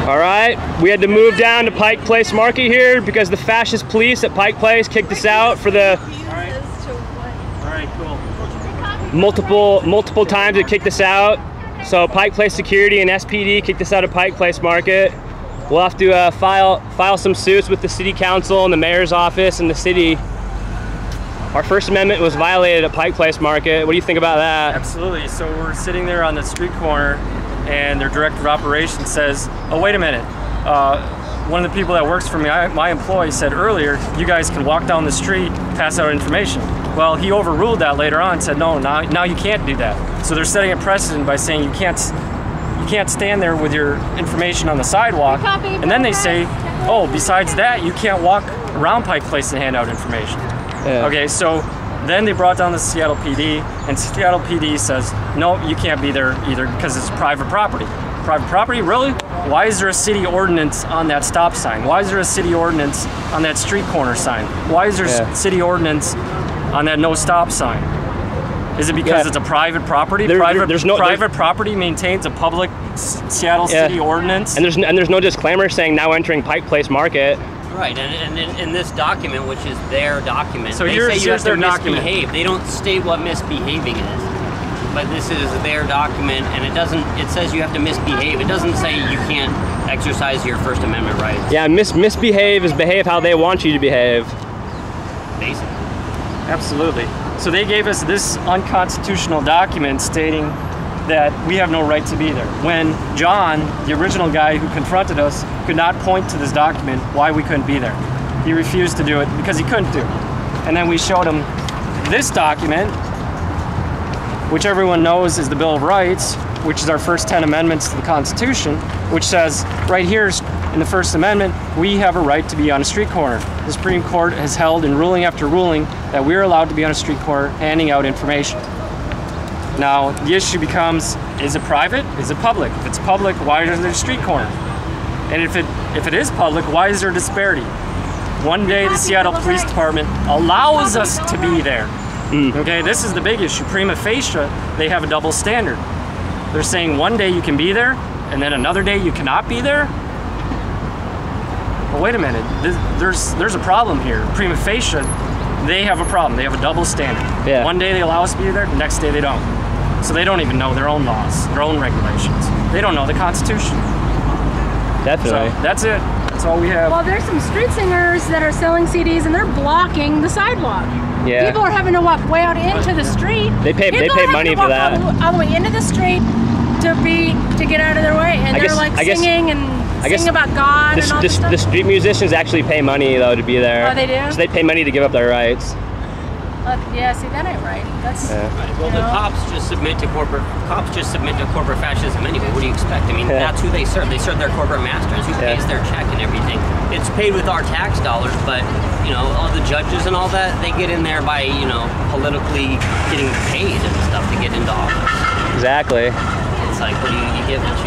All right, we had to move down to Pike Place Market here because the fascist police at Pike Place kicked us out for the multiple times they kicked us out. So Pike Place Security and SPD kicked us out of Pike Place Market. We'll have to file some suits with the city council and the mayor's office and the city. Our First Amendment was violated at Pike Place Market. What do you think about that? Absolutely. So we're sitting there on the street corner and their director of operations says, oh, wait a minute. One of the people that works for me, my employee, said earlier, you guys can walk down the street, pass out information. Well, he overruled that later on and said, no, now you can't do that. So they're setting a precedent by saying you can't stand there with your information on the sidewalk. And then they say, oh, besides that, you can't walk around Pike Place and hand out information. Yeah. Okay, so then they brought down the Seattle PD, and Seattle PD says, no, you can't be there either because it's private property. Private property? Really? Why is there a city ordinance on that stop sign? Why is there a city ordinance on that street corner sign? Why is there city ordinance on that no stop sign? Is it because it's a private property? Private property maintains a public Seattle city ordinance? And there's no disclaimer saying now entering Pike Place Market. Right, and in this document, which is their document, so they say you have to misbehave. They don't state what misbehaving is, but this is their document, and it says you have to misbehave. It doesn't say you can't exercise your First Amendment rights. Yeah, misbehave is behave how they want you to behave. Basically. Absolutely. So they gave us this unconstitutional document stating that we have no right to be there. When John, the original guy who confronted us, could not point to this document why we couldn't be there. He refused to do it because he couldn't do it. And then we showed him this document, which everyone knows is the Bill of Rights, which is our first 10 amendments to the Constitution, which says right here in the First Amendment, we have a right to be on a street corner. The Supreme Court has held in ruling after ruling that we're allowed to be on a street corner handing out information. Now, the issue becomes, is it private? Is it public? If it's public, why is there a street corner? And if it is public, why is there a disparity? One day the Seattle Police Department allows us to be there. Okay, this is the big issue. Prima facie, they have a double standard. They're saying one day you can be there, and then another day you cannot be there. Well, wait a minute. There's a problem here. Prima facie, they have a problem. They have a double standard. Yeah. One day they allow us to be there, the next day they don't. So they don't even know their own laws, their own regulations. They don't know the Constitution. Definitely. So that's it. That's all we have. Well, there's some street singers that are selling CDs and they're blocking the sidewalk. Yeah. People are having to walk way out into the street. They pay money for that. All the way into the street to get out of their way, and they're like singing about God and all this stuff. The street musicians actually pay money though to be there. Oh, they do? So they pay money to give up their rights. Yeah, see, that ain't right. That's right. Well, the cops just submit to corporate fascism anyway. What do you expect? I mean, that's who they serve. They serve their corporate masters, who pays their check and everything. It's paid with our tax dollars, but you know, all the judges and all that, they get in there by politically getting paid and stuff to get into office. Exactly. It's like, what do you get what you